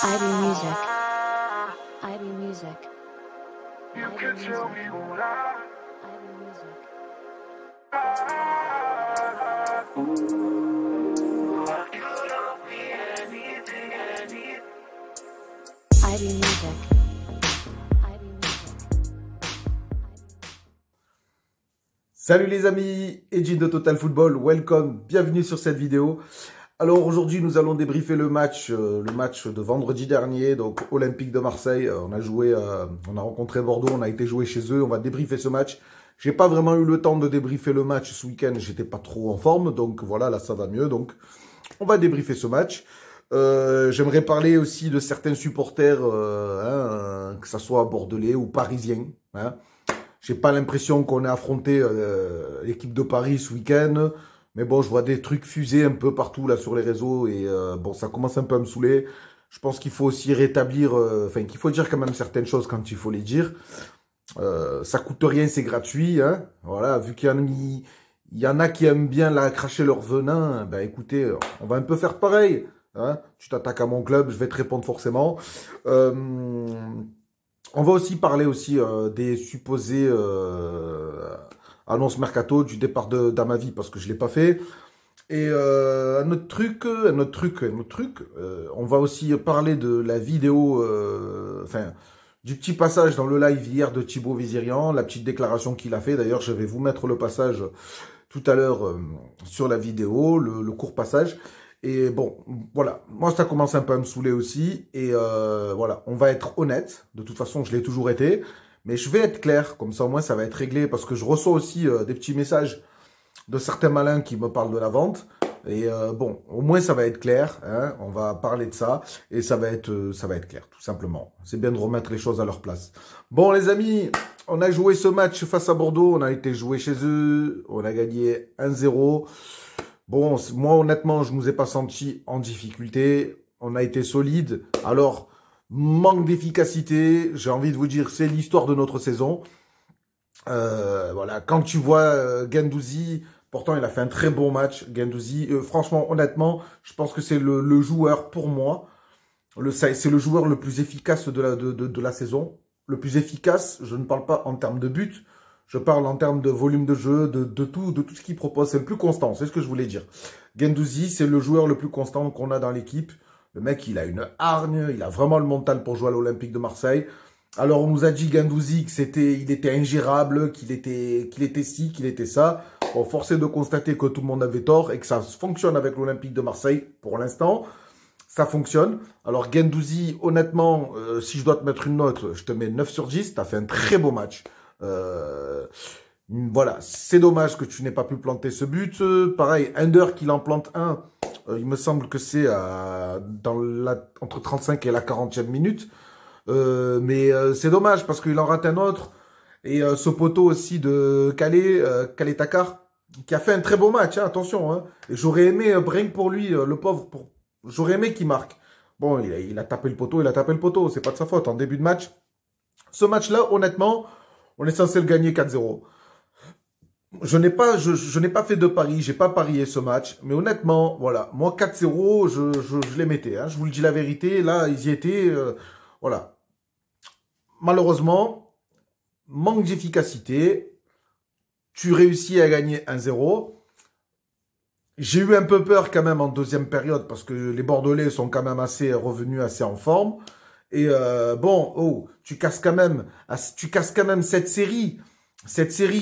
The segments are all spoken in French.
IB Music. IB Music. You can tell me why. IB Music. You don't be anything I need. IB Music. IB Music. Salut les amis, Edgy de Total Football, welcome, bienvenue sur cette vidéo. Alors aujourd'hui nous allons débriefer le match de vendredi dernier, donc Olympique de Marseille. On a rencontré Bordeaux, on a été jouer chez eux, on va débriefer ce match. J'ai pas vraiment eu le temps de débriefer le match ce week-end, j'étais pas trop en forme, donc voilà, là ça va mieux, donc on va débriefer ce match. J'aimerais parler aussi de certains supporters, que ça soit bordelais ou parisiens. J'ai pas l'impression qu'on ait affronté l'équipe de Paris ce week-end. Mais bon, je vois des trucs fusés un peu partout là sur les réseaux et bon, ça commence un peu à me saouler. Je pense qu'il faut aussi rétablir, qu'il faut dire quand même certaines choses quand il faut les dire. Ça coûte rien, c'est gratuit, hein. Voilà, vu qu'il y en a qui aiment bien là cracher leur venin, ben écoutez, on va un peu faire pareil. Hein. Tu t'attaques à mon club, je vais te répondre forcément. On va aussi parler des supposés annonces mercato du départ d'Amavi parce que je l'ai pas fait. Et un autre truc, on va aussi parler de la vidéo, du petit passage dans le live hier de Thibaut Vizirian, la petite déclaration qu'il a fait. D'ailleurs, je vais vous mettre le passage tout à l'heure sur la vidéo, le court passage. Et bon, voilà, moi ça commence un peu à me saouler aussi, et voilà, on va être honnête, de toute façon je l'ai toujours été, mais je vais être clair, comme ça au moins ça va être réglé, parce que je reçois aussi des petits messages de certains malins qui me parlent de la vente, et bon, au moins ça va être clair, hein, on va parler de ça, et ça va être clair, tout simplement. C'est bien de remettre les choses à leur place. Bon les amis, on a joué ce match face à Bordeaux, on a été joué chez eux, on a gagné 1-0. Bon, moi, honnêtement, je ne nous ai pas senti en difficulté. On a été solide. Alors, manque d'efficacité, j'ai envie de vous dire, c'est l'histoire de notre saison. Voilà, quand tu vois Guendouzi, pourtant, il a fait un très bon match, Guendouzi. Franchement, honnêtement, je pense que c'est le joueur, pour moi, c'est le joueur le plus efficace de la saison. Le plus efficace, je ne parle pas en termes de but. Je parle en termes de volume de jeu, de tout ce qu'il propose. C'est le plus constant, c'est ce que je voulais dire. Guendouzi, c'est le joueur le plus constant qu'on a dans l'équipe. Le mec, il a une hargne, il a vraiment le mental pour jouer à l'Olympique de Marseille. Alors, on nous a dit Guendouzi il était ingérable, qu'il était ci, qu'il était ça. Bon, force est de constater que tout le monde avait tort et que ça fonctionne avec l'Olympique de Marseille pour l'instant. Ça fonctionne. Alors, Guendouzi, honnêtement, si je dois te mettre une note, je te mets 9 sur 10. Tu as fait un très beau match. Voilà, c'est dommage que tu n'aies pas pu planter ce but. Pareil, Ender qu'il en plante un, il me semble que c'est entre 35 et la 40e minute. Mais c'est dommage parce qu'il en rate un autre. Et ce poteau aussi de Calais Takar, qui a fait un très beau match, hein, attention. Hein. Et j'aurais aimé, rien que pour lui, le pauvre, j'aurais aimé qu'il marque. Bon, il a tapé le poteau, c'est pas de sa faute. En début de match, ce match-là, honnêtement, on est censé le gagner 4-0. Je n'ai pas fait de pari, j'ai pas parié ce match. Mais honnêtement, voilà, moi 4-0, je les mettais. Hein, je vous le dis la vérité, là, ils y étaient. Voilà. Malheureusement, manque d'efficacité. Tu réussis à gagner 1-0. J'ai eu un peu peur quand même en deuxième période parce que les Bordelais sont quand même revenus assez en forme. Et tu casses quand même cette série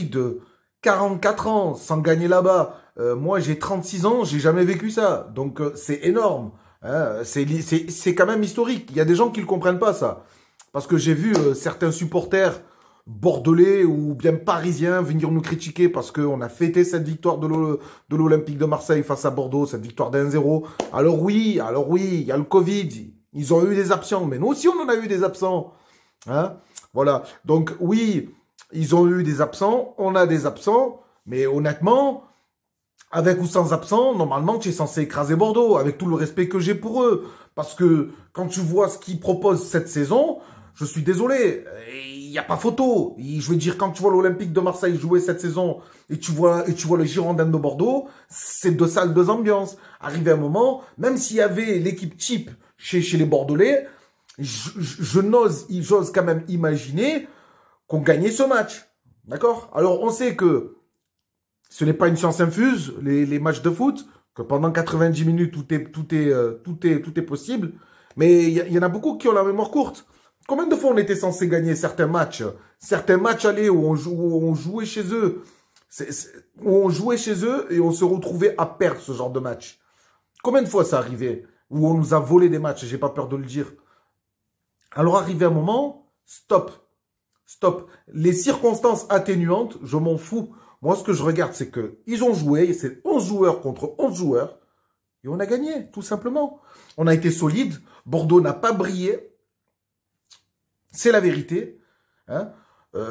de 44 ans sans gagner là-bas. Moi, j'ai 36 ans, j'ai jamais vécu ça. Donc, c'est énorme. Hein. C'est quand même historique. Il y a des gens qui ne le comprennent pas, ça. Parce que j'ai vu certains supporters bordelais ou bien parisiens venir nous critiquer parce qu'on a fêté cette victoire de l'Olympique de Marseille face à Bordeaux, cette victoire d'1-0. Alors oui, il y a le Covid. Ils ont eu des absents, mais nous aussi on en a eu des absents. Hein, voilà, donc oui, ils ont eu des absents, on a des absents, mais honnêtement, avec ou sans absents, normalement tu es censé écraser Bordeaux, avec tout le respect que j'ai pour eux. Parce que quand tu vois ce qu'ils proposent cette saison, je suis désolé, il n'y a pas photo. Je veux dire, quand tu vois l'Olympique de Marseille jouer cette saison et tu vois le Girondins de Bordeaux, c'est deux salles, deux ambiances. Arrivé un moment, même s'il y avait l'équipe type chez les Bordelais, j'ose quand même imaginer qu'on gagnait ce match. D'accord? Alors, on sait que ce n'est pas une science infuse, les matchs de foot, que pendant 90 minutes, tout est possible. Mais il y en a beaucoup qui ont la mémoire courte. Combien de fois on était censé gagner certains matchs allés où on jouait chez eux, où on jouait chez eux et on se retrouvait à perdre ce genre de match. Combien de fois ça arrivait où on nous a volé des matchs, j'ai pas peur de le dire. Alors arrivé un moment, stop. Les circonstances atténuantes, je m'en fous. Moi, ce que je regarde, c'est qu'ils ont joué, c'est 11 joueurs contre 11 joueurs, et on a gagné, tout simplement. On a été solide, Bordeaux n'a pas brillé, c'est la vérité. Hein.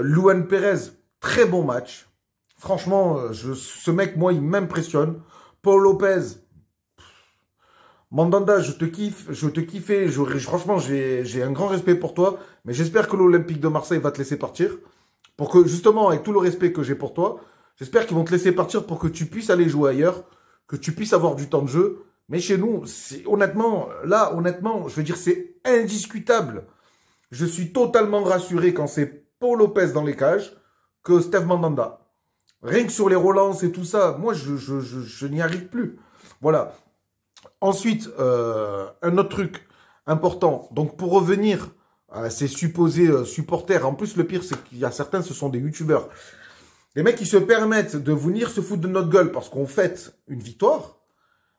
Luan Pérez, très bon match. Franchement, ce mec, moi, il m'impressionne. Paul Lopez, Mandanda, je te kiffais. Franchement, j'ai un grand respect pour toi. Mais j'espère que l'Olympique de Marseille va te laisser partir. Pour que, justement, avec tout le respect que j'ai pour toi, j'espère qu'ils vont te laisser partir pour que tu puisses aller jouer ailleurs, que tu puisses avoir du temps de jeu. Mais chez nous, honnêtement, je veux dire, c'est indiscutable. Je suis totalement rassuré quand c'est Paul Lopez dans les cages que Steve Mandanda. Rien que sur les relances et tout ça, moi, je n'y arrive plus. Voilà. Ensuite, un autre truc important. Donc, pour revenir à ces supposés supporters, en plus, le pire, c'est qu'il y a certains, ce sont des youtubeurs. Les mecs qui se permettent de venir se foutre de notre gueule parce qu'on fête une victoire.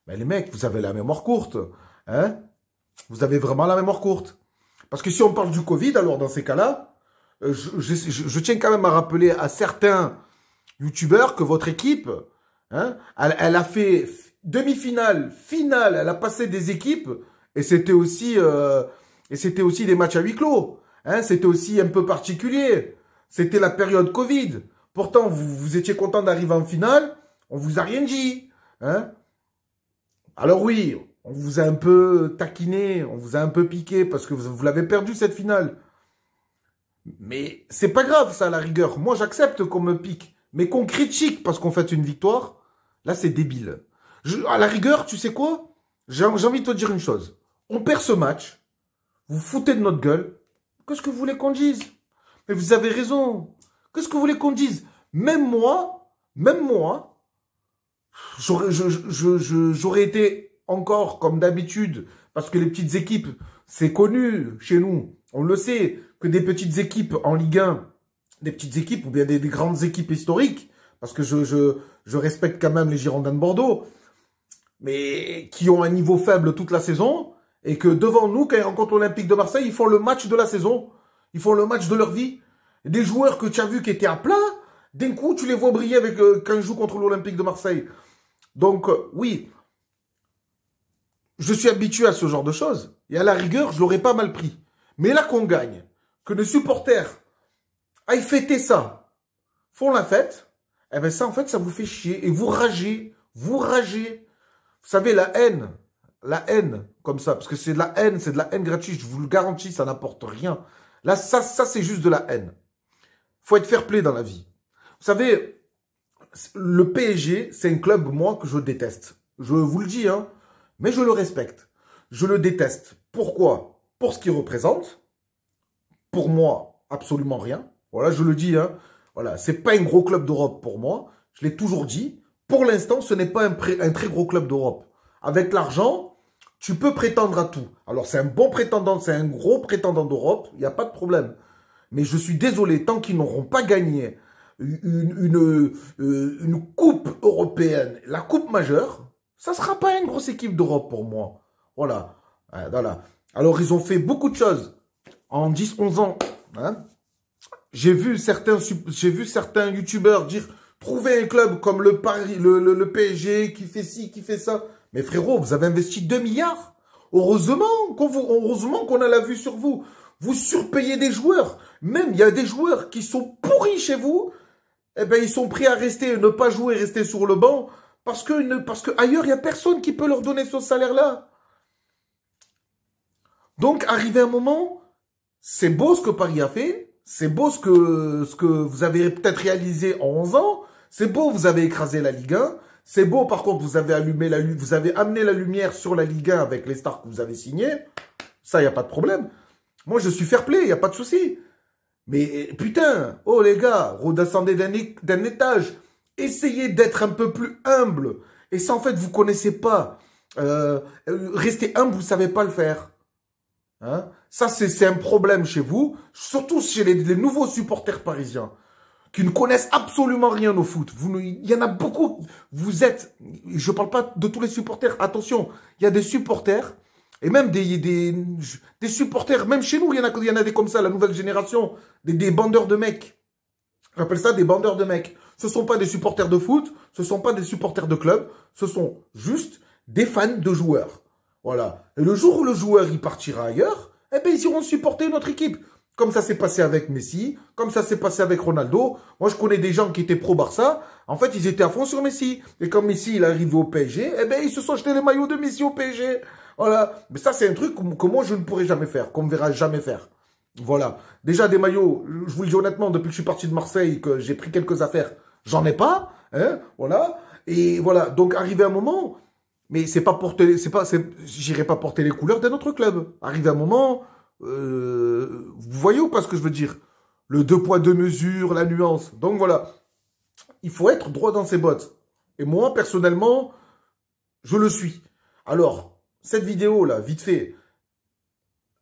Mais les mecs, vous avez la mémoire courte. Hein? Vous avez vraiment la mémoire courte. Parce que si on parle du Covid, alors dans ces cas-là, je tiens quand même à rappeler à certains youtubeurs que votre équipe, hein, elle a fait demi-finale, finale, elle a passé des équipes et c'était aussi des matchs à huis clos. Hein, c'était aussi un peu particulier. C'était la période Covid. Pourtant, vous étiez content d'arriver en finale, on vous a rien dit. Hein. Alors oui, on vous a un peu taquiné, on vous a un peu piqué parce que vous l'avez perdu cette finale. Mais c'est pas grave ça à la rigueur. Moi j'accepte qu'on me pique. Mais qu'on critique parce qu'on fait une victoire, là c'est débile. À la rigueur, tu sais quoi? J'ai envie de te dire une chose. On perd ce match, vous foutez de notre gueule. Qu'est-ce que vous voulez qu'on dise? Mais vous avez raison. Qu'est-ce que vous voulez qu'on dise? Même moi, j'aurais été encore comme d'habitude, parce que les petites équipes, c'est connu chez nous, on le sait, que des petites équipes en Ligue 1, des petites équipes ou bien des grandes équipes historiques, parce que je respecte quand même les Girondins de Bordeaux, mais qui ont un niveau faible toute la saison, et que devant nous, quand ils rencontrent l'Olympique de Marseille, ils font le match de la saison, ils font le match de leur vie. Des joueurs que tu as vus qui étaient à plat, d'un coup, tu les vois briller quand ils jouent contre l'Olympique de Marseille. Donc, oui, je suis habitué à ce genre de choses. Et à la rigueur, je l'aurais pas mal pris. Mais là qu'on gagne, que les supporters aillent fêter ça, font la fête, eh bien ça, en fait, ça vous fait chier. Et vous ragez, Vous savez, la haine, comme ça, parce que c'est de la haine gratuite, je vous le garantis, ça n'apporte rien. Là, ça c'est juste de la haine. Faut être fair play dans la vie. Vous savez, le PSG, c'est un club, moi, que je déteste. Je vous le dis, hein, mais je le respecte. Je le déteste. Pourquoi? Pour ce qu'il représente. Pour moi, absolument rien. Voilà, je le dis, hein. Voilà, c'est pas un gros club d'Europe pour moi. Je l'ai toujours dit. Pour l'instant, ce n'est pas un très gros club d'Europe. Avec l'argent, tu peux prétendre à tout. Alors, c'est un bon prétendant, c'est un gros prétendant d'Europe. Il n'y a pas de problème. Mais je suis désolé, tant qu'ils n'auront pas gagné une coupe européenne, la coupe majeure, ça ne sera pas une grosse équipe d'Europe pour moi. Voilà. Voilà. Alors, ils ont fait beaucoup de choses en 10-11 ans. Hein. J'ai vu certains youtubeurs dire « Trouvez un club comme le PSG qui fait ci, qui fait ça. » Mais frérot, vous avez investi 2 milliards. Heureusement qu'on a la vue sur vous. Vous surpayez des joueurs. Même, il y a des joueurs qui sont pourris chez vous. Eh ben, ils sont prêts à rester, ne pas jouer, rester sur le banc. Parce que ailleurs, il n'y a personne qui peut leur donner ce salaire-là. Donc, arrivé un moment, c'est beau ce que Paris a fait. C'est beau ce que vous avez peut-être réalisé en 11 ans. C'est beau, vous avez écrasé la Ligue 1. C'est beau, par contre, vous avez vous avez amené la lumière sur la Ligue 1 avec les stars que vous avez signés. Ça, il n'y a pas de problème. Moi, je suis fair play, il n'y a pas de souci. Mais putain, oh les gars, redescendez d'un étage. Essayez d'être un peu plus humble. Et ça, en fait, vous ne connaissez pas. Restez humble, vous ne savez pas le faire. Hein? Ça, c'est un problème chez vous, surtout chez les nouveaux supporters parisiens, qui ne connaissent absolument rien au foot. Il y en a beaucoup. Vous êtes, je ne parle pas de tous les supporters, attention, il y a des supporters, et même des supporters, même chez nous, il y en a des comme ça, la nouvelle génération, des bandeurs de mecs. J'appelle ça des bandeurs de mecs. Ce ne sont pas des supporters de foot, ce ne sont pas des supporters de club, ce sont juste des fans de joueurs. Voilà. Et le jour où le joueur il partira ailleurs, eh bien, ils iront supporter notre équipe. Comme ça s'est passé avec Messi, comme ça s'est passé avec Ronaldo. Moi, je connais des gens qui étaient pro-Barça. En fait, ils étaient à fond sur Messi. Et quand Messi il arrive au PSG, eh bien, ils se sont jetés les maillots de Messi au PSG. Voilà. Mais ça, c'est un truc que moi, je ne pourrai jamais faire, qu'on ne verra jamais faire. Voilà. Déjà, des maillots, je vous le dis honnêtement, depuis que je suis parti de Marseille, que j'ai pris quelques affaires, j'en ai pas. Hein, voilà. Et voilà. Donc, arrivé un moment... Mais c'est pas porter, j'irai pas porter les couleurs d'un autre club. Arrive un moment, vous voyez ou pas ce que je veux dire? Le 2 poids 2 mesures, la nuance. Donc voilà, il faut être droit dans ses bottes. Et moi, personnellement, je le suis. Alors, cette vidéo-là, vite fait,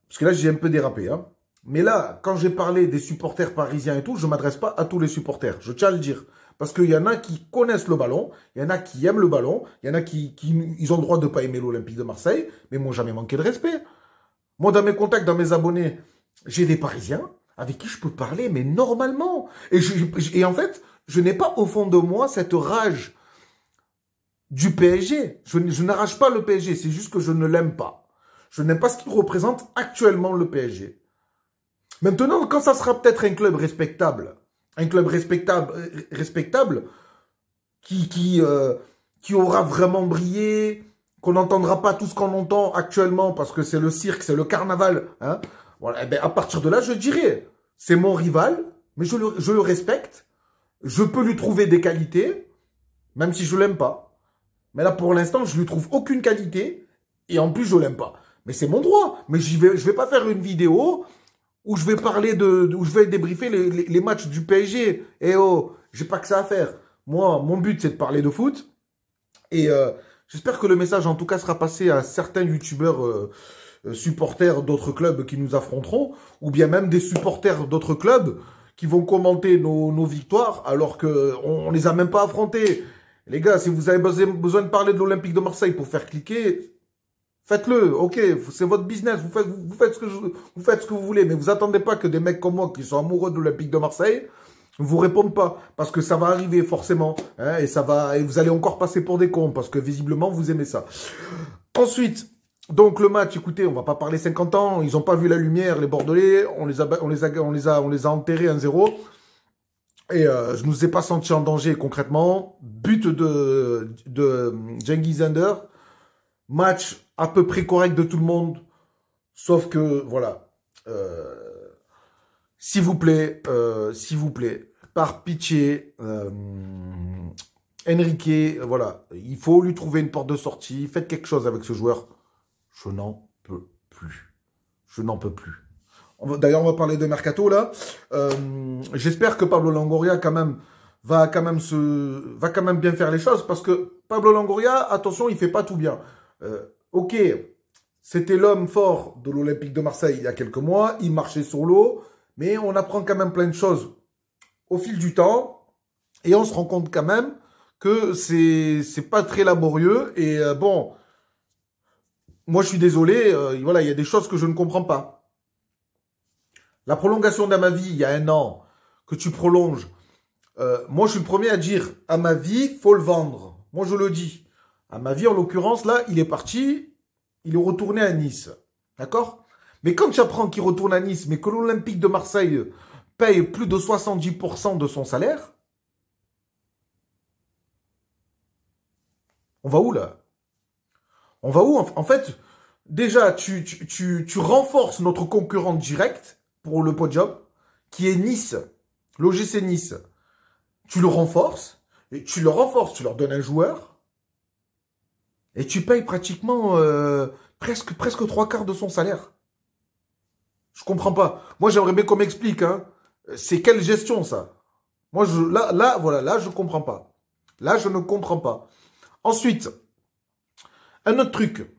parce que là, j'ai un peu dérapé, hein. Mais là, quand j'ai parlé des supporters parisiens et tout, je ne m'adresse pas à tous les supporters. Je tiens à le dire. Parce qu'il y en a qui connaissent le ballon, il y en a qui aiment le ballon, il y en a qui ils ont le droit de ne pas aimer l'Olympique de Marseille, mais m'ont jamais manqué de respect. Moi, dans mes contacts, dans mes abonnés, j'ai des Parisiens avec qui je peux parler, mais normalement. Et en fait, je n'ai pas au fond de moi cette rage du PSG. Je n'arrache pas le PSG, c'est juste que je ne l'aime pas. Je n'aime pas ce qu'il représente actuellement, le PSG. Maintenant, quand ça sera peut-être un club respectable qui aura vraiment brillé, qu'on n'entendra pas tout ce qu'on entend actuellement parce que c'est le cirque, c'est le carnaval. Hein, voilà, et bien à partir de là, je dirais, c'est mon rival, mais je le respecte. Je peux lui trouver des qualités, même si je ne l'aime pas. Mais là, pour l'instant, je lui trouve aucune qualité et en plus, je ne l'aime pas. Mais c'est mon droit. Mais je vais pas faire une vidéo où je vais parler où je vais débriefer les matchs du PSG. Et oh, j'ai pas que ça à faire. Moi, mon but, c'est de parler de foot. Et j'espère que le message, en tout cas, sera passé à certains youtubeurs supporters d'autres clubs qui nous affronteront, ou bien même des supporters d'autres clubs qui vont commenter nos victoires, alors qu'on ne les a même pas affrontés. Les gars, si vous avez besoin de parler de l'Olympique de Marseille pour faire cliquer... Faites-le, ok, c'est votre business, vous faites ce que vous voulez, mais vous attendez pas que des mecs comme moi qui sont amoureux de l'Olympique de Marseille vous répondent pas, parce que ça va arriver forcément, hein, et vous allez encore passer pour des cons, parce que visiblement vous aimez ça. Ensuite, donc le match, écoutez, on va pas parler 50 ans, ils ont pas vu la lumière, les Bordelais, on les a enterrés 1-0, et je nous ai pas senti en danger concrètement. But de Cengiz Under. Match à peu près correct de tout le monde, sauf que, voilà, s'il vous plaît, par pitié, Enrique, voilà, il faut lui trouver une porte de sortie, faites quelque chose avec ce joueur. Je n'en peux plus. Je n'en peux plus. D'ailleurs, on va parler de Mercato, là. J'espère que Pablo Longoria, quand même, va quand même bien faire les choses, parce que Pablo Longoria, attention, il fait pas tout bien. Ok, c'était l'homme fort de l'Olympique de Marseille il y a quelques mois, il marchait sur l'eau, mais on apprend quand même plein de choses au fil du temps, et on se rend compte quand même que c'est pas très laborieux, et bon, moi je suis désolé, voilà, il y a des choses que je ne comprends pas. La prolongation d'Amavi, il y a 1 an, que tu prolonges, moi je suis le premier à dire, Amavi, faut le vendre, moi je le dis. Amavi, en l'occurrence, là, il est parti, il est retourné à Nice. D'accord? Mais quand tu apprends qu'il retourne à Nice, mais que l'Olympique de Marseille paye plus de 70% de son salaire, on va où, là? On va où? En fait, déjà, tu renforces notre concurrent direct pour le podium, qui est Nice, l'OGC Nice. Tu le renforces, tu leur donnes un joueur, Et tu payes pratiquement presque trois quarts de son salaire. Je comprends pas. Moi, j'aimerais bien qu'on m'explique. Hein. C'est quelle gestion, ça? Moi, voilà, là, je comprends pas. Là, je ne comprends pas. Ensuite, un autre truc.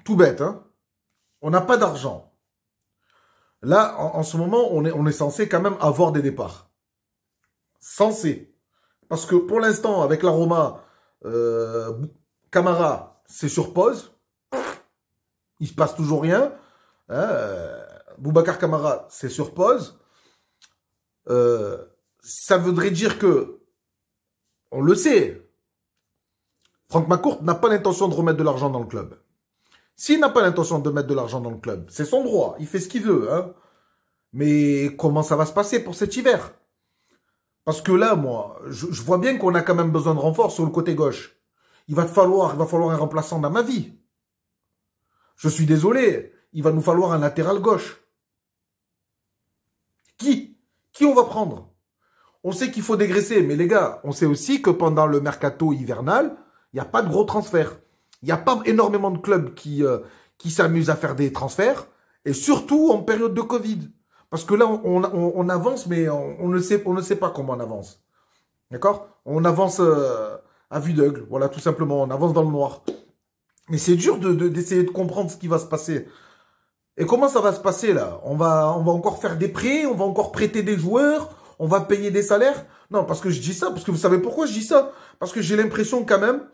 Tout bête, hein. On n'a pas d'argent. Là, en ce moment, on est censé quand même avoir des départs. Censé. Parce que pour l'instant, avec l'Aroma, Camara, c'est sur pause. Il se passe toujours rien. Hein, Boubacar Camara, c'est sur pause. Ça voudrait dire que, on le sait, Franck McCourt n'a pas l'intention de remettre de l'argent dans le club. S'il n'a pas l'intention de mettre de l'argent dans le club, c'est son droit, il fait ce qu'il veut. Hein. Mais comment ça va se passer pour cet hiver? Parce que là, moi, je vois bien qu'on a quand même besoin de renfort sur le côté gauche. Il va falloir un remplaçant dans ma vie. Je suis désolé, il va nous falloir un latéral gauche. Qui on va prendre? On sait qu'il faut dégraisser, mais les gars, on sait aussi que pendant le mercato hivernal, il n'y a pas de gros transferts. Il n'y a pas énormément de clubs qui s'amusent à faire des transferts, et surtout en période de Covid. Parce que là, on avance, mais on ne sait pas comment on avance. D'accord? On avance à vue d'œil, voilà, tout simplement. On avance dans le noir. Mais c'est dur d'essayer de comprendre ce qui va se passer. Et comment ça va se passer, là? On va encore faire des prêts, on va encore prêter des joueurs, on va payer des salaires? Non, parce que je dis ça, parce que vous savez pourquoi je dis ça? Parce que j'ai l'impression quand même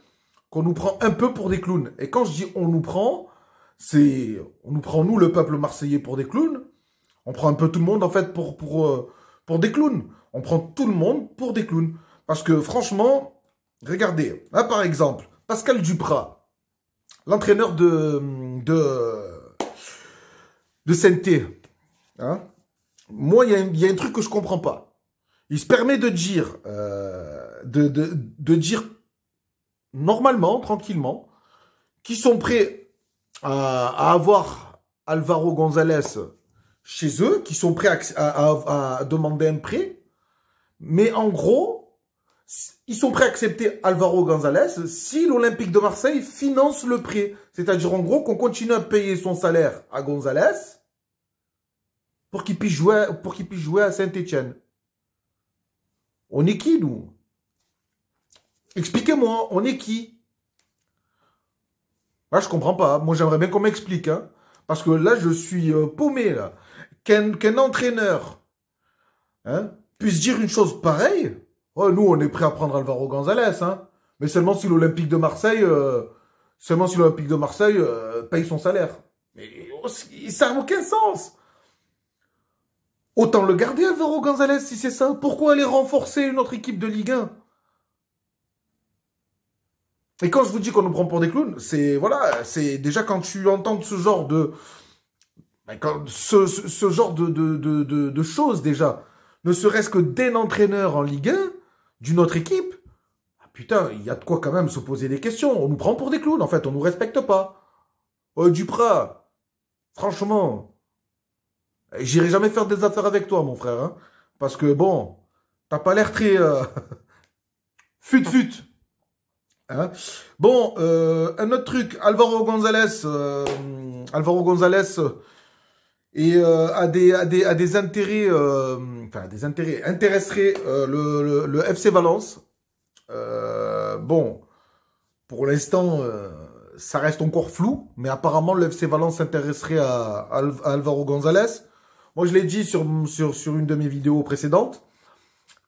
qu'on nous prend un peu pour des clowns. Et quand je dis on nous prend, on nous prend, nous, le peuple marseillais, pour des clowns. On prend un peu tout le monde, en fait, pour des clowns. On prend tout le monde pour des clowns. Parce que, franchement, regardez, là, par exemple, Pascal Duprat, l'entraîneur de Saint-Étienne, hein, moi, il y a un truc que je comprends pas. Il se permet de dire, dire normalement, tranquillement, qu'ils sont prêts à avoir Alvaro González chez eux, qui sont prêts à demander un prêt, mais en gros, ils sont prêts à accepter Alvaro González si l'Olympique de Marseille finance le prêt. C'est-à-dire, en gros, qu'on continue à payer son salaire à González pour qu'il puisse jouer à Saint-Étienne. On est qui, nous? Expliquez-moi, on est qui? Là, je comprends pas. Moi, j'aimerais bien qu'on m'explique. Hein, parce que là, je suis paumé, là. Qu'un entraîneur puisse dire une chose pareille. Oh, nous, on est prêt à prendre Alvaro González. Hein, mais seulement si l'Olympique de Marseille, paye son salaire. Mais ça n'a aucun sens. Autant le garder, Alvaro González, si c'est ça. Pourquoi aller renforcer une autre équipe de Ligue 1? Et quand je vous dis qu'on nous prend pour des clowns, c'est déjà quand tu entends ce genre de choses déjà, ne serait-ce que d'un entraîneur en Ligue 1 d'une autre équipe, ah putain, il y a de quoi quand même se poser des questions. On nous prend pour des clowns, en fait, on nous respecte pas. Duprat, franchement, j'irai jamais faire des affaires avec toi, mon frère, hein, parce que bon, t'as pas l'air très fut. Hein. Bon, un autre truc, Alvaro González a des intérêts, intéresserait le FC Valence. Bon, pour l'instant, ça reste encore flou, mais apparemment le FC Valence s'intéresserait à Alvaro González. Moi, je l'ai dit sur une de mes vidéos précédentes,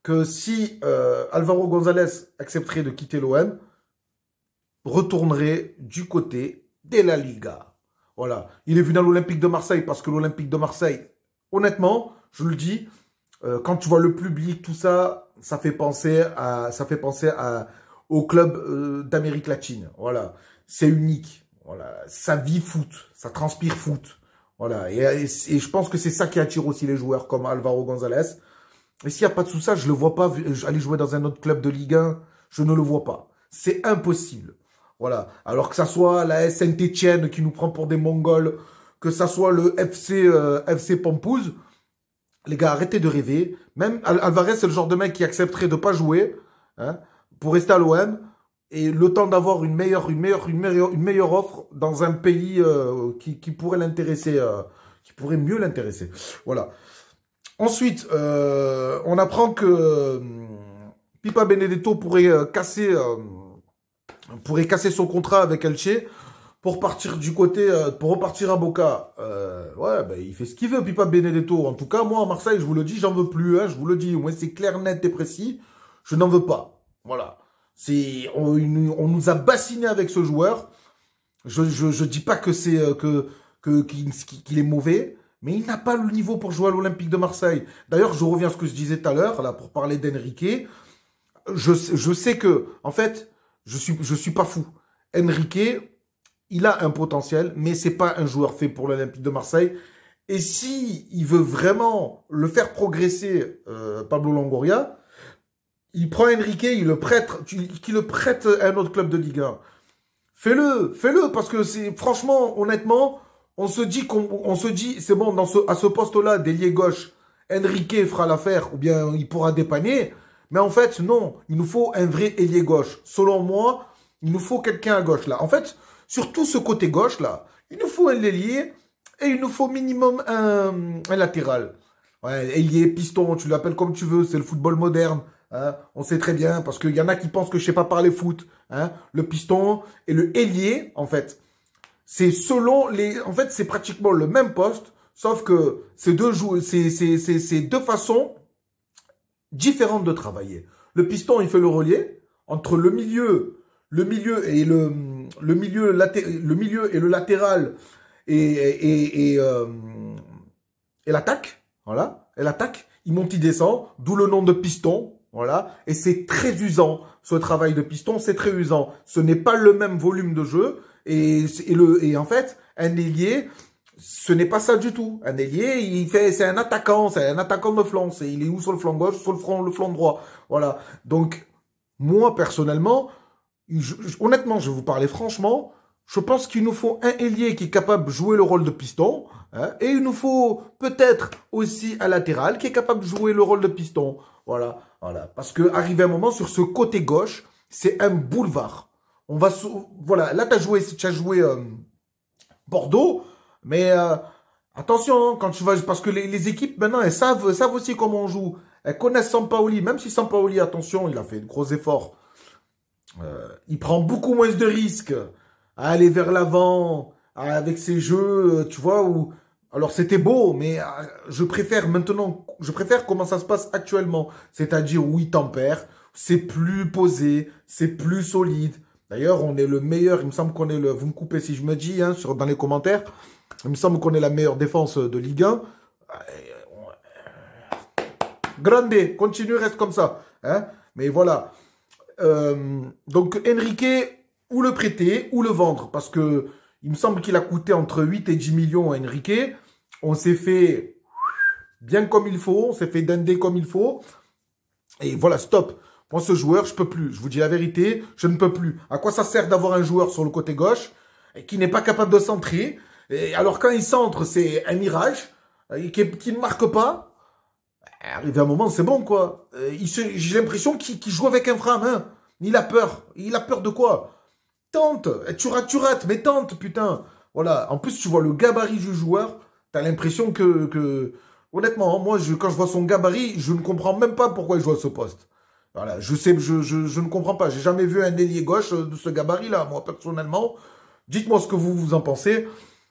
que si Alvaro González accepterait de quitter l'OM, retournerait du côté de la Liga. Voilà. Il est venu à l'Olympique de Marseille parce que l'Olympique de Marseille, honnêtement, je le dis, quand tu vois le public, tout ça, ça fait penser au club d'Amérique latine. Voilà. C'est unique. Voilà. Ça vit foot. Ça transpire foot. Voilà. Et je pense que c'est ça qui attire aussi les joueurs comme Alvaro González. Et s'il n'y a pas de tout ça, je ne le vois pas aller jouer dans un autre club de Ligue 1. Je ne le vois pas. C'est impossible. Voilà. Alors que ça soit la Saint-Étienne qui nous prend pour des Mongols, que ça soit le FC Pampouze, les gars, arrêtez de rêver. Même Alvarez, c'est le genre de mec qui accepterait de ne pas jouer pour rester à l'OM. et le temps d'avoir une meilleure offre dans un pays qui pourrait l'intéresser, qui pourrait mieux l'intéresser. Voilà. Ensuite, on apprend que Pipa Benedetto pourrait casser son contrat avec Elche pour partir du côté, pour repartir à Boca. Ouais, ben, il fait ce qu'il veut, Pipa Benedetto. En tout cas, moi, à Marseille, je vous le dis, j'en veux plus. Hein, je vous le dis, au moins c'est clair, net et précis. Je n'en veux pas. Voilà. On nous a bassiné avec ce joueur. Je dis pas que c'est qu'il est mauvais, mais il n'a pas le niveau pour jouer à l'Olympique de Marseille. D'ailleurs, je reviens à ce que je disais tout à l'heure, là, pour parler d'Enrique. Je sais que, en fait, je suis pas fou. Enrique, il a un potentiel, mais c'est pas un joueur fait pour l'Olympique de Marseille. Et si il veut vraiment le faire progresser, Pablo Longoria, il prend Enrique, qu'il le prête à un autre club de Ligue 1. Fais-le, parce que c'est, franchement, honnêtement, on se dit, c'est bon, à ce poste-là, d'ailier gauche, Enrique fera l'affaire, ou bien il pourra dépanner. Mais en fait, non, il nous faut un vrai ailier gauche. Selon moi, il nous faut quelqu'un à gauche, là. En fait, sur tout ce côté gauche, là, il nous faut un ailier et il nous faut minimum un latéral. Ouais, ailier, piston, tu l'appelles comme tu veux, c'est le football moderne. Hein, on sait très bien, parce qu'il y en a qui pensent que je sais pas parler foot. Hein, le piston et le ailier, en fait, c'est selon les... En fait, c'est pratiquement le même poste, sauf que c'est deux façons différentes de travailler. Le piston, il fait le relais entre le milieu et le latéral et l'attaque. Voilà, et l'attaque, il monte, il descend, d'où le nom de piston. Voilà, et c'est très usant, ce travail de piston, c'est très usant. Ce n'est pas le même volume de jeu, et en fait, un ailier, ce n'est pas ça du tout. Un ailier, c'est un attaquant de flanc. Il est où sur le flanc gauche, sur le flanc droit. Voilà. Donc, moi, personnellement, honnêtement, je vais vous parler franchement, je pense qu'il nous faut un ailier qui est capable de jouer le rôle de piston, hein, et il nous faut peut-être aussi un latéral qui est capable de jouer le rôle de piston. Voilà, voilà. Parce que arrivé un moment sur ce côté gauche, c'est un boulevard. Voilà, là tu as joué Bordeaux, mais attention, hein, quand tu vas, parce que les équipes maintenant elles savent aussi comment on joue. Elles connaissent Sampaoli, même si Sampaoli, attention, il a fait de gros efforts. Il prend beaucoup moins de risques à aller vers l'avant avec ses jeux, tu vois, où alors c'était beau, mais je préfère comment ça se passe actuellement, c'est-à-dire où il tempère, c'est plus posé, c'est plus solide. D'ailleurs, on est le meilleur, il me semble qu'on est vous me coupez si je me dis, hein, dans les commentaires, il me semble qu'on est la meilleure défense de Ligue 1. Grande, continue, reste comme ça. Hein, mais voilà. Donc Enrique, ou le prêter, ou le vendre, parce que il me semble qu'il a coûté entre 8 et 10 millions à Enrique. On s'est fait bien comme il faut, on s'est fait dindé comme il faut. Et voilà, stop. Moi, ce joueur, je peux plus. Je vous dis la vérité, je ne peux plus. À quoi ça sert d'avoir un joueur sur le côté gauche qui n'est pas capable de centrer? Et alors, quand il centre, c'est un mirage, qui ne marque pas. Arrivé à un moment, c'est bon, quoi. J'ai l'impression qu'il joue avec un frein à main. Il a peur. Il a peur de quoi? Tente. Tu rates, mais tente, putain. Voilà. En plus, tu vois le gabarit du joueur. T'as l'impression que... Honnêtement, moi, quand je vois son gabarit, je ne comprends même pas pourquoi il joue à ce poste. Voilà. Je ne comprends pas. J'ai jamais vu un ailier gauche de ce gabarit-là, moi, personnellement. Dites-moi ce que vous en pensez.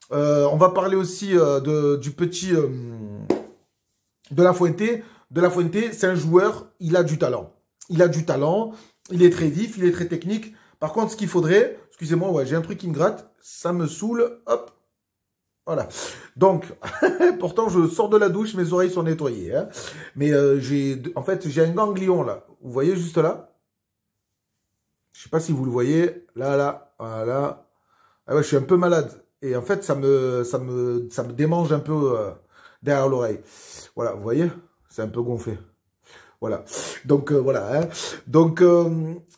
On va parler aussi du petit... De La Fuente. De La Fuente, c'est un joueur, il a du talent. Il a du talent, il est très vif, il est très technique. Par contre, ce qu'il faudrait, excusez-moi, ouais, j'ai un truc qui me gratte, ça me saoule, hop, voilà. Donc, pourtant, je sors de la douche, mes oreilles sont nettoyées. Hein. Mais en fait, j'ai un ganglion là. Vous voyez juste là? Je sais pas si vous le voyez. Là, voilà. Ah ouais, je suis un peu malade. Et en fait, ça me démange un peu derrière l'oreille. Voilà, vous voyez? C'est un peu gonflé. Voilà. Donc, voilà. Hein. Donc,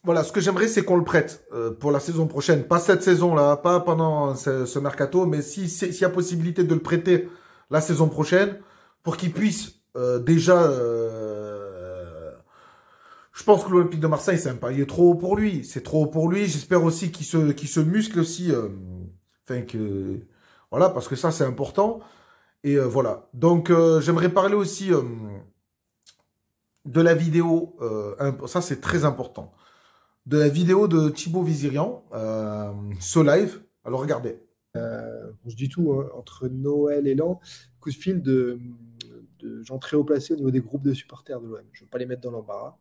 voilà, ce que j'aimerais, c'est qu'on le prête pour la saison prochaine. Pas cette saison-là, pas pendant ce mercato, mais s'il y a possibilité de le prêter la saison prochaine, pour qu'il puisse déjà, Je pense que l'Olympique de Marseille, c'est un palier trop haut pour lui. C'est trop haut pour lui. J'espère aussi qu'il se muscle aussi. Enfin, que... Voilà, parce que ça, c'est important. Et voilà. Donc, j'aimerais parler aussi de la vidéo. Ça, c'est très important. De la vidéo de Thibaut Vizirian, ce live. Alors, regardez. On se dit tout, hein, entre Noël et l'an, coup de fil de gens très haut placés au niveau des groupes de supporters de l'OM. Je ne veux pas les mettre dans l'embarras.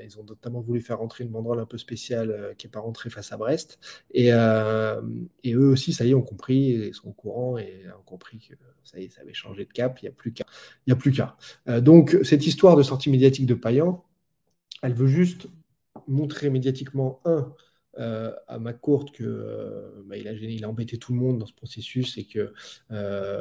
Ils ont notamment voulu faire rentrer une banderole un peu spéciale qui n'est pas rentrée face à Brest. Et eux aussi, ça y est, ont compris, ils sont au courant et ont compris que ça y est, ça avait changé de cap, il n'y a plus qu'à. Il y a plus qu'à. Donc, cette histoire de sortie médiatique de Payan, elle veut juste montrer médiatiquement, à McCourt que il a embêté tout le monde dans ce processus et que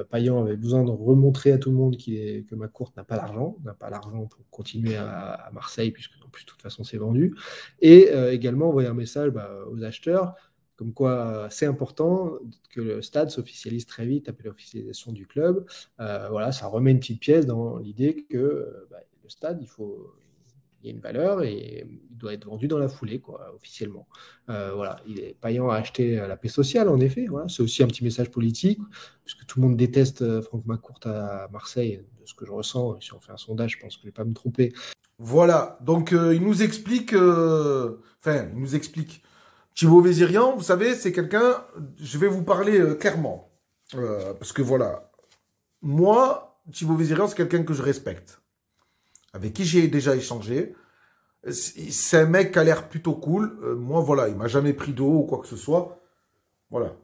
Payan avait besoin de remontrer à tout le monde que McCourt n'a pas l'argent pour continuer à Marseille, puisque en plus de toute façon c'est vendu, et également envoyer un message aux acheteurs comme quoi c'est important que le stade s'officialise très vite après l'officialisation du club. Voilà, ça remet une petite pièce dans l'idée que le stade, il y a une valeur et il doit être vendu dans la foulée, quoi, officiellement. Voilà, Payan a acheté la paix sociale, en effet. Voilà. C'est aussi un petit message politique, puisque tout le monde déteste Franck McCourt à Marseille, de ce que je ressens. Si on fait un sondage, je pense que je ne vais pas me tromper. Voilà, donc il nous explique... Enfin, il nous explique. Thibaut Vizirian, vous savez, c'est quelqu'un... Je vais vous parler clairement. Parce que voilà, moi, Thibaut Vizirian, c'est quelqu'un que je respecte, avec qui j'ai déjà échangé. C'est un mec qui a l'air plutôt cool. Moi, voilà, il m'a jamais pris de haut ou quoi que ce soit. Voilà.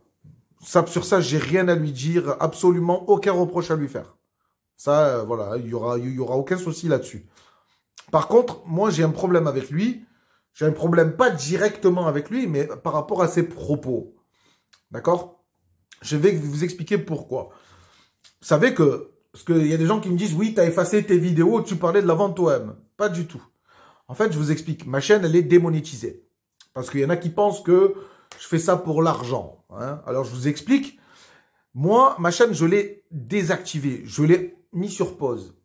Sur ça, j'ai rien à lui dire. Absolument aucun reproche à lui faire. Ça, voilà, il y aura aucun souci là-dessus. Par contre, moi, j'ai un problème avec lui. J'ai un problème pas directement avec lui, mais par rapport à ses propos. D'accord? Je vais vous expliquer pourquoi. Vous savez que... Parce qu'il y a des gens qui me disent, oui, tu as effacé tes vidéos, tu parlais de la vente OM. Pas du tout. En fait, je vous explique. Ma chaîne, elle est démonétisée. Parce qu'il y en a qui pensent que je fais ça pour l'argent. Hein. Alors, je vous explique. Moi, ma chaîne, je l'ai désactivée. Je l'ai mis sur pause.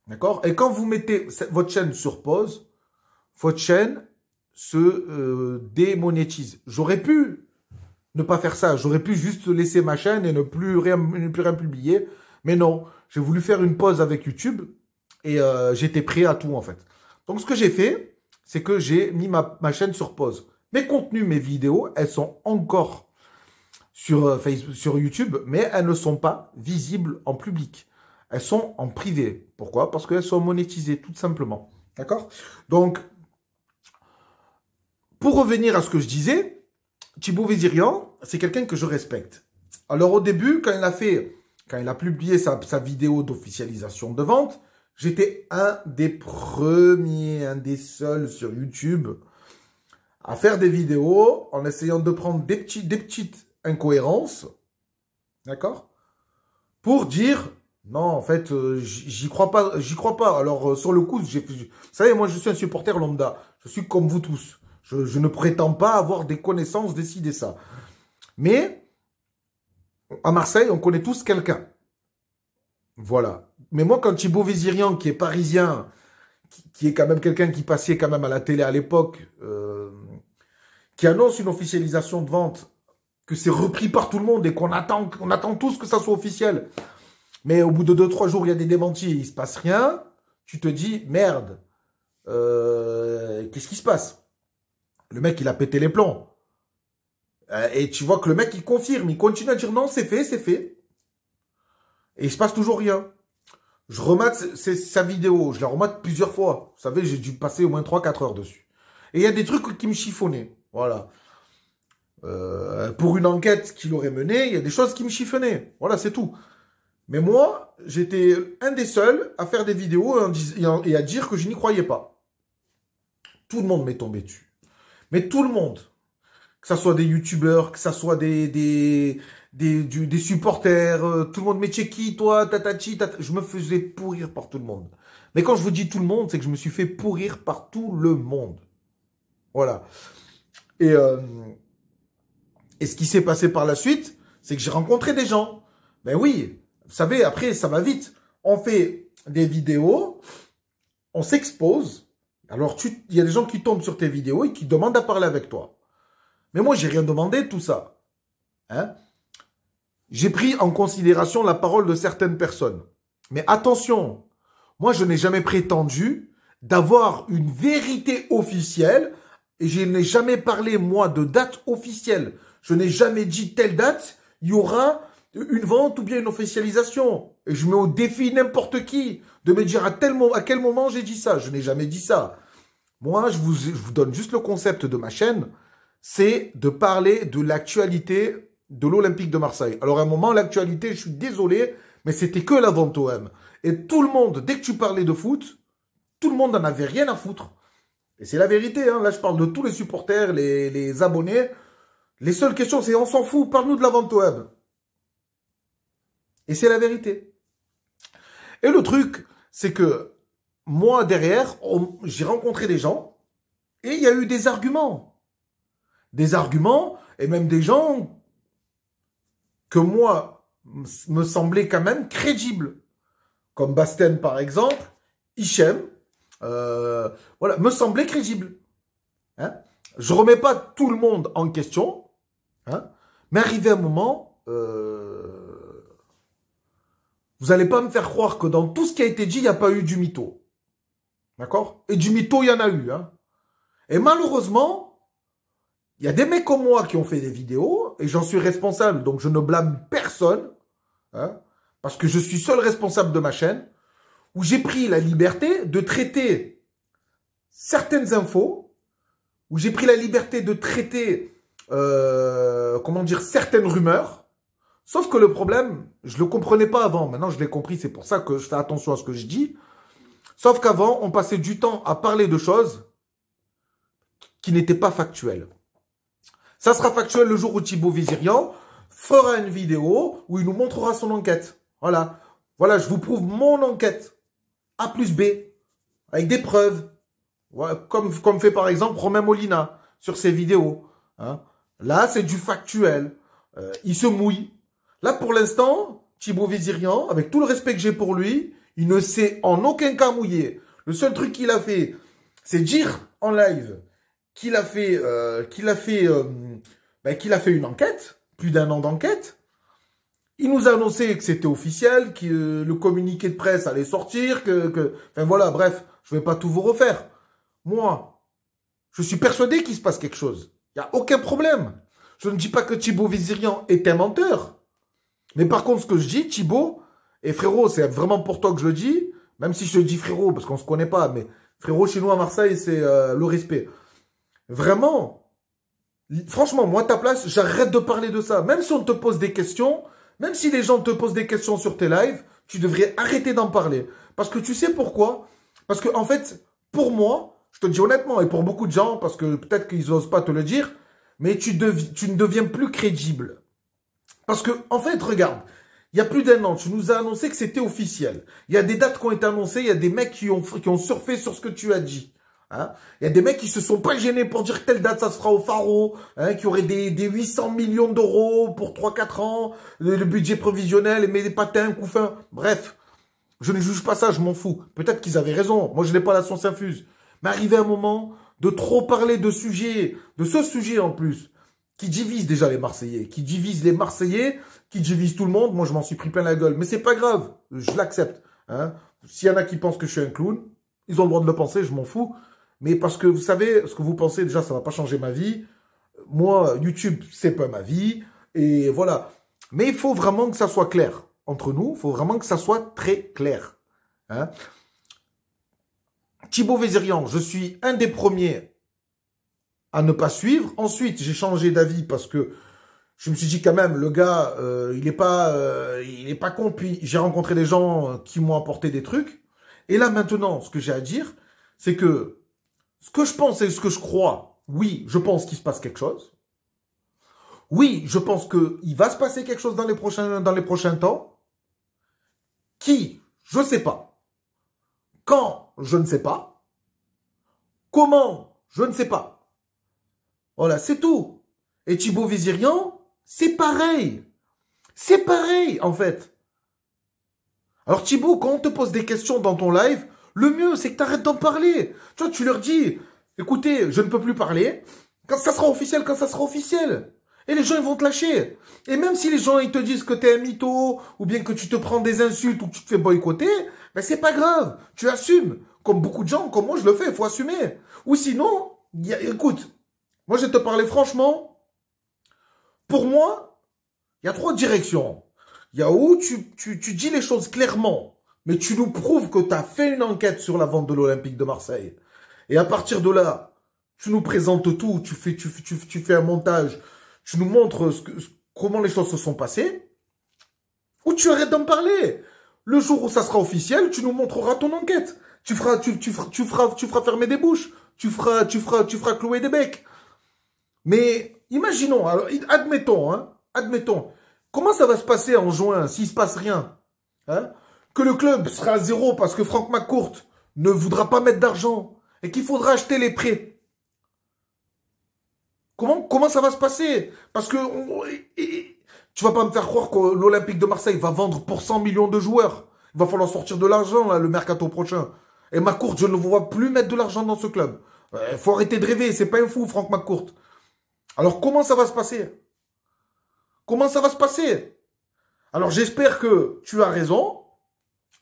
D'accord? Et quand vous mettez votre chaîne sur pause, votre chaîne se démonétise. J'aurais pu ne pas faire ça. J'aurais pu juste laisser ma chaîne et ne plus rien publier. Mais non, j'ai voulu faire une pause avec YouTube et j'étais prêt à tout en fait. Donc ce que j'ai fait, c'est que j'ai mis ma chaîne sur pause. Mes contenus, mes vidéos, elles sont encore sur Facebook, sur YouTube, mais elles ne sont pas visibles en public. Elles sont en privé. Pourquoi? Parce qu'elles sont monétisées, tout simplement. D'accord? Donc, pour revenir à ce que je disais, Thibaut Vizirian, c'est quelqu'un que je respecte. Alors au début, quand il a publié sa vidéo d'officialisation de vente, j'étais un des premiers, un des seuls sur YouTube à faire des vidéos en essayant de prendre des petites incohérences, d'accord, pour dire, non, en fait, j'y crois pas. Alors, sur le coup, vous savez, moi, je suis un supporter lambda. Je suis comme vous tous. Je ne prétends pas avoir des connaissances, décider ça. Mais... à Marseille, on connaît tous quelqu'un. Voilà. Mais moi, quand Thibaut Vizirian, qui est parisien, qui est quand même quelqu'un qui passait quand même à la télé à l'époque, qui annonce une officialisation de vente, que c'est repris par tout le monde et qu'on attend tous que ça soit officiel. Mais au bout de 2-3 jours, il y a des démentis et il ne se passe rien. Tu te dis, merde, qu'est-ce qui se passe? Le mec, il a pété les plombs. Et tu vois que le mec, il confirme, il continue à dire non, c'est fait, c'est fait. Et il se passe toujours rien. Je remate sa vidéo, je la remate plusieurs fois. Vous savez, j'ai dû passer au moins 3-4 heures dessus. Et il y a des trucs qui me chiffonnaient. Voilà. Pour une enquête qu'il aurait menée, il y a des choses qui me chiffonnaient. Voilà, c'est tout. Mais moi, j'étais un des seuls à faire des vidéos et à dire que je n'y croyais pas. Tout le monde m'est tombé dessus. Mais tout le monde. Que ça soit des youtubeurs, que ça soit des supporters, tout le monde, mais t'es qui, toi, tatati, je me faisais pourrir par tout le monde. Mais quand je vous dis tout le monde, c'est que je me suis fait pourrir par tout le monde. Voilà. Et ce qui s'est passé par la suite, c'est que j'ai rencontré des gens. Ben oui, vous savez, après, ça va vite. On fait des vidéos, on s'expose, Alors, il y a des gens qui tombent sur tes vidéos et qui demandent à parler avec toi. Mais moi, j'ai rien demandé de tout ça. Hein? J'ai pris en considération la parole de certaines personnes. Mais attention, moi, je n'ai jamais prétendu d'avoir une vérité officielle et je n'ai jamais parlé, moi, de date officielle. Je n'ai jamais dit telle date, il y aura une vente ou bien une officialisation. Et je mets au défi n'importe qui de me dire à quel moment j'ai dit ça. Je n'ai jamais dit ça. Moi, je vous donne juste le concept de ma chaîne, c'est de parler de l'actualité de l'Olympique de Marseille. Alors à un moment, l'actualité, je suis désolé, mais c'était que la vente OM. Et tout le monde, dès que tu parlais de foot, tout le monde n'en avait rien à foutre. Et c'est la vérité, hein. Là je parle de tous les supporters, les abonnés. Les seules questions, c'est on s'en fout, parle-nous de la vente OM. Et c'est la vérité. Et le truc, c'est que moi, derrière, j'ai rencontré des gens et il y a eu des arguments. Des arguments et même des gens que moi, me semblaient quand même crédibles. Comme Basten, par exemple, Hichem, voilà, me semblait crédible. Hein? Je remets pas tout le monde en question, hein? Mais arrivé un moment, vous n'allez pas me faire croire que dans tout ce qui a été dit, il n'y a pas eu du mytho. D'accord? Et du mytho, il y en a eu. Hein? Et malheureusement, il y a des mecs comme moi qui ont fait des vidéos, et j'en suis responsable, donc je ne blâme personne, hein, parce que je suis seul responsable de ma chaîne, où j'ai pris la liberté de traiter certaines infos, où j'ai pris la liberté de traiter, comment dire, certaines rumeurs. Sauf que le problème, je ne le comprenais pas avant. Maintenant, je l'ai compris. C'est pour ça que je fais attention à ce que je dis. Sauf qu'avant, on passait du temps à parler de choses qui n'étaient pas factuelles. Ça sera factuel le jour où Thibaut Vizirian fera une vidéo où il nous montrera son enquête. Voilà. Voilà, je vous prouve mon enquête. A plus B. Avec des preuves. Voilà, comme fait par exemple Romain Molina sur ses vidéos. Hein. Là, c'est du factuel. Il se mouille. Là, pour l'instant, Thibaut Vizirian, avec tout le respect que j'ai pour lui, il ne s'est en aucun cas mouillé. Le seul truc qu'il a fait, c'est dire en live qu'il a fait, une enquête, plus d'1 an d'enquête. Il nous a annoncé que c'était officiel, que le communiqué de presse allait sortir, enfin voilà, bref, je vais pas tout vous refaire. Moi, je suis persuadé qu'il se passe quelque chose. Il n'y a aucun problème. Je ne dis pas que Thibaut Vizirian est un menteur. Mais par contre, ce que je dis, Thibaut, et frérot, c'est vraiment pour toi que je le dis, même si je te dis frérot, parce qu'on ne se connaît pas, mais frérot chez nous à Marseille, c'est le respect. Vraiment, franchement, moi, à ta place, j'arrête de parler de ça. Même si on te pose des questions, même si les gens te posent des questions sur tes lives, tu devrais arrêter d'en parler. Parce que tu sais pourquoi? Parce que, en fait, pour moi, je te dis honnêtement, et pour beaucoup de gens, parce que peut-être qu'ils n'osent pas te le dire, mais tu ne deviens plus crédible. Parce que, en fait, regarde, il y a plus d'1 an, tu nous as annoncé que c'était officiel. Il y a des dates qui ont été annoncées, il y a des mecs qui ont surfé sur ce que tu as dit. Hein. Il y a des mecs qui se sont pas gênés pour dire telle date, ça se fera au Faro, hein, qui aurait des 800 millions d'euros pour 3-4 ans, le budget provisionnel, mais des patins, couffins. Bref, je ne juge pas ça, je m'en fous. Peut-être qu'ils avaient raison, moi je n'ai pas la science infuse. Mais arrivé un moment de trop parler de ce sujet en plus, qui divise déjà les Marseillais, qui divise les Marseillais, qui divise tout le monde. Moi, je m'en suis pris plein la gueule. Mais c'est pas grave, je l'accepte. Hein. S'il y en a qui pensent que je suis un clown, ils ont le droit de le penser, je m'en fous. Mais parce que vous savez, ce que vous pensez, déjà, ça va pas changer ma vie. Moi, YouTube, c'est pas ma vie. Et voilà. Mais il faut vraiment que ça soit clair entre nous. Il faut vraiment que ça soit très clair. Hein. Thibaut Vizirian, je suis un des premiers à ne pas suivre. Ensuite, j'ai changé d'avis parce que je me suis dit quand même, le gars, il est pas con. Puis j'ai rencontré des gens qui m'ont apporté des trucs. Et là, maintenant, ce que j'ai à dire, c'est que ce que je pense et ce que je crois, oui, je pense qu'il se passe quelque chose. Oui, je pense qu'il va se passer quelque chose dans les prochains temps. Qui? Je ne sais pas. Quand? Je ne sais pas. Comment? Je ne sais pas. Voilà, c'est tout. Et Thibaut Vizirian, c'est pareil. C'est pareil, en fait. Alors Thibaut, quand on te pose des questions dans ton live, Le mieux, c'est que tu arrêtes d'en parler. Tu vois, tu leur dis, écoutez, je ne peux plus parler. Quand ça sera officiel, quand ça sera officiel. Et les gens, ils vont te lâcher. Et même si les gens, ils te disent que t'es un mytho, ou bien que tu te prends des insultes, ou que tu te fais boycotter, ben c'est pas grave. Tu assumes. Comme beaucoup de gens, comme moi, je le fais, il faut assumer. Ou sinon, écoute, moi, je vais te parler franchement. Pour moi, il y a 3 directions. Il y a où tu dis les choses clairement, mais tu nous prouves que tu as fait une enquête sur la vente de l'Olympique de Marseille. Et à partir de là, tu nous présentes tout, tu fais un montage, tu nous montres comment les choses se sont passées, ou tu arrêtes d'en parler. Le jour où ça sera officiel, tu nous montreras ton enquête. Tu feras fermer des bouches, tu feras clouer des becs. Mais imaginons, alors, admettons, comment ça va se passer en juin s'il ne se passe rien, hein? Que le club sera à 0 parce que Franck McCourt ne voudra pas mettre d'argent et qu'il faudra acheter les prêts. Comment ça va se passer? Parce que tu vas pas me faire croire que l'Olympique de Marseille va vendre pour 100 millions de joueurs. Il va falloir sortir de l'argent là, le mercato prochain. Et McCourt, je ne le vois plus mettre de l'argent dans ce club. Faut arrêter de rêver, c'est pas un fou, Franck McCourt. Alors comment ça va se passer? Comment ça va se passer? Alors j'espère que tu as raison.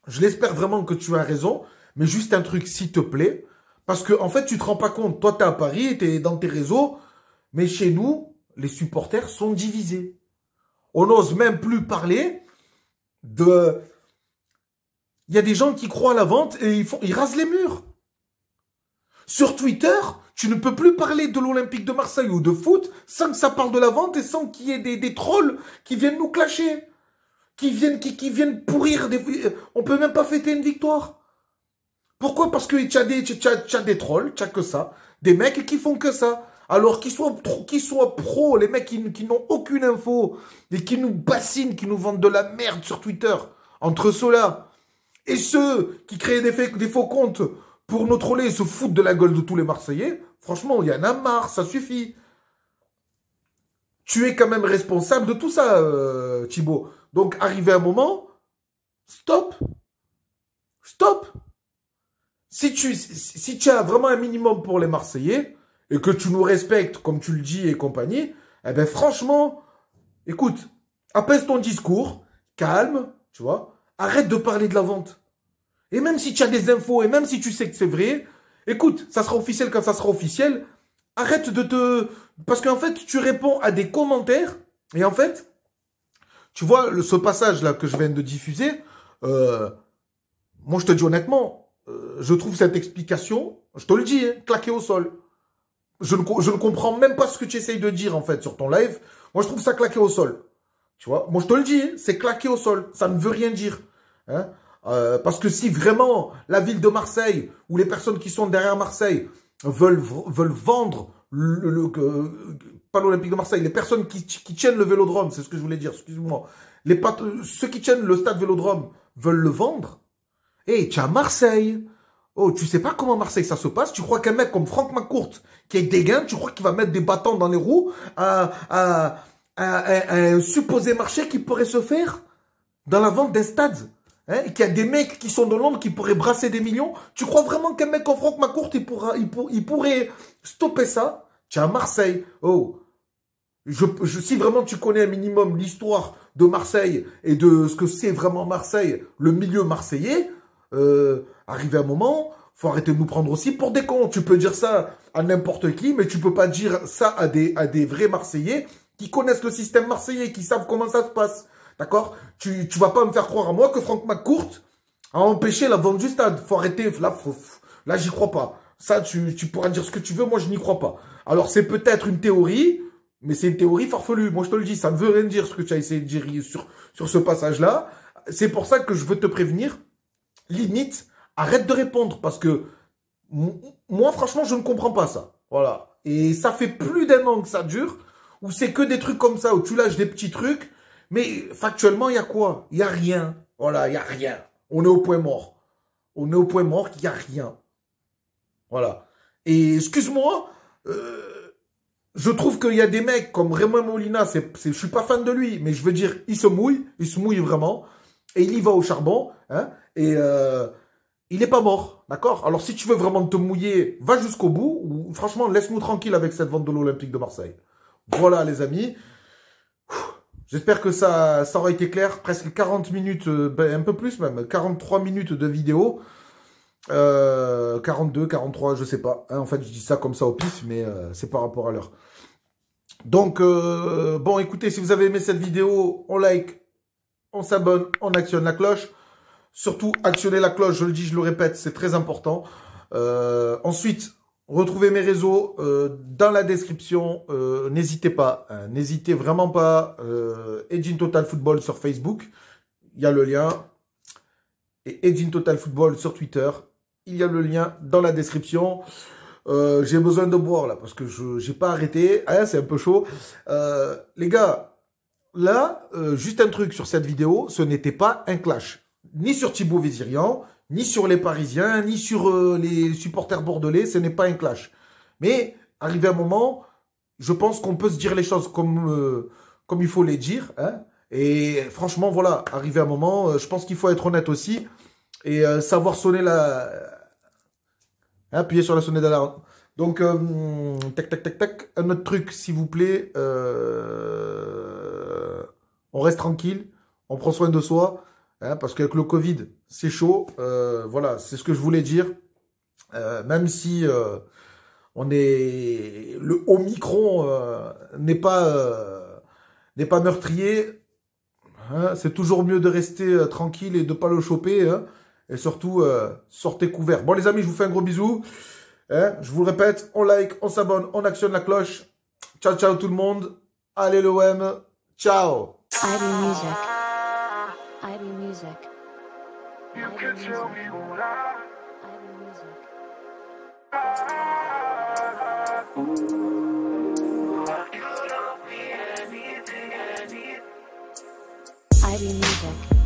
Je l'espère vraiment que tu as raison. Mais juste un truc, s'il te plaît. Parce que en fait, tu te rends pas compte. Toi, tu es à Paris, tu es dans tes réseaux. Mais chez nous, les supporters sont divisés. On n'ose même plus parler de... Il y a des gens qui croient à la vente et ils rasent les murs. Sur Twitter, tu ne peux plus parler de l'Olympique de Marseille ou de foot sans que ça parle de la vente et sans qu'il y ait des trolls qui viennent nous clasher. Qui viennent pourrir. On peut même pas fêter une victoire. Pourquoi? Parce que tu as des trolls, tu as que ça. Des mecs qui font que ça. Alors qu'ils soient pros, les mecs qui n'ont aucune info et qui nous bassinent, qui nous vendent de la merde sur Twitter. Entre ceux-là et ceux qui créent des faux comptes pour nous troller et se foutre de la gueule de tous les Marseillais, franchement, il y en a marre, ça suffit. Tu es quand même responsable de tout ça, Thibaut. Donc, arrivé un moment, stop. Stop. Si tu as vraiment un minimum pour les Marseillais et que tu nous respectes comme tu le dis et compagnie, eh ben franchement, écoute, apaise ton discours, calme, tu vois, arrête de parler de la vente. Et même si tu as des infos, et même si tu sais que c'est vrai, écoute, ça sera officiel quand ça sera officiel, arrête de te... Parce qu'en fait, tu réponds à des commentaires, et en fait, tu vois, ce passage-là que je viens de diffuser, moi je te dis honnêtement, je trouve cette explication, je te le dis, hein, claquée au sol. Je ne comprends même pas ce que tu essayes de dire, en fait, sur ton live. Moi, je trouve ça claqué au sol. Tu vois, moi je te le dis, hein, c'est claqué au sol. Ça ne veut rien dire. Hein. Parce que si vraiment la ville de Marseille ou les personnes qui sont derrière Marseille veulent vendre pas l'Olympique de Marseille, les personnes qui tiennent le Vélodrome, c'est ce que je voulais dire, excuse-moi, ceux qui tiennent le stade Vélodrome veulent le vendre, et tu es à Marseille. Oh, tu sais pas comment Marseille ça se passe? Tu crois qu'un mec comme Franck McCourt, qui est dégain, tu crois qu'il va mettre des bâtons dans les roues à un supposé marché qui pourrait se faire dans la vente d'un stade? Hein, et qu'il y a des mecs qui sont dans Londres qui pourraient brasser des millions. Tu crois vraiment qu'un mec comme Franck McCourt, il pourrait stopper ça? Tu es à Marseille. Oh, si vraiment tu connais un minimum l'histoire de Marseille et de ce que c'est vraiment Marseille, le milieu marseillais, arrivé un moment, faut arrêter de nous prendre aussi pour des cons. Tu peux dire ça à n'importe qui, mais tu peux pas dire ça à des vrais Marseillais qui connaissent le système marseillais, qui savent comment ça se passe. D'accord? Tu vas pas me faire croire à moi que Franck McCourt a empêché la vente du stade. Faut arrêter. Là, j'y crois pas. Ça, tu pourras dire ce que tu veux. Moi, je n'y crois pas. Alors, c'est peut-être une théorie, mais c'est une théorie farfelue. Moi, je te le dis, ça ne veut rien dire ce que tu as essayé de dire sur ce passage-là. C'est pour ça que je veux te prévenir. Limite, arrête de répondre parce que moi, franchement, je ne comprends pas ça. Voilà. Et ça fait plus d'un an que ça dure, où c'est que des trucs comme ça, où tu lâches des petits trucs. Mais factuellement, il y a quoi? Il n'y a rien. Voilà, il n'y a rien. On est au point mort. On est au point mort qu'il n'y a rien. Voilà. Et excuse-moi, je trouve qu'il y a des mecs comme Raymond Molina, je suis pas fan de lui, mais je veux dire, il se mouille vraiment, et il y va au charbon, hein, et il n'est pas mort, d'accord? Alors, si tu veux vraiment te mouiller, va jusqu'au bout, ou franchement, laisse-nous tranquille avec cette vente de l'Olympique de Marseille. Voilà, les amis. J'espère que ça aura été clair. Presque 40 minutes, un peu plus même, 43 minutes de vidéo. 42, 43, je sais pas. Hein, en fait, je dis ça comme ça au pif, mais c'est par rapport à l'heure. Donc, bon, écoutez, si vous avez aimé cette vidéo, on like, on s'abonne, on actionne la cloche. Surtout, actionnez la cloche, je le dis, je le répète, c'est très important. Ensuite, retrouvez mes réseaux dans la description. N'hésitez pas, hein, n'hésitez vraiment pas. Edge in Total Football sur Facebook, il y a le lien. Et Edge in Total Football sur Twitter, il y a le lien dans la description. J'ai besoin de boire là, parce que je n'ai pas arrêté. Hein, c'est un peu chaud. Les gars, là, juste un truc sur cette vidéo, ce n'était pas un clash. Ni sur Thibaut Vizirian, ni sur les Parisiens, ni sur les supporters bordelais, ce n'est pas un clash. Mais, arrivé un moment, je pense qu'on peut se dire les choses comme il faut les dire. Hein. Et franchement, voilà, arrivé un moment, je pense qu'il faut être honnête aussi. Et savoir sonner la... Hein, appuyer sur la sonnette d'alarme. Donc, tac, tac, tac, tac. Un autre truc, s'il vous plaît. On reste tranquille. On prend soin de soi. Hein, parce qu'avec le Covid, c'est chaud. Voilà, c'est ce que je voulais dire. Même si on est... Le Omicron n'est pas meurtrier. Hein, c'est toujours mieux de rester tranquille et de ne pas le choper. Hein, et surtout, sortez couverts. Bon, les amis, je vous fais un gros bisou. Hein, je vous le répète, on like, on s'abonne, on actionne la cloche. Ciao, ciao tout le monde. Allez l'OM. Ciao. IB Music. IB Music. You can tell me why. IB Music. You don't be anything, anything. IB Music.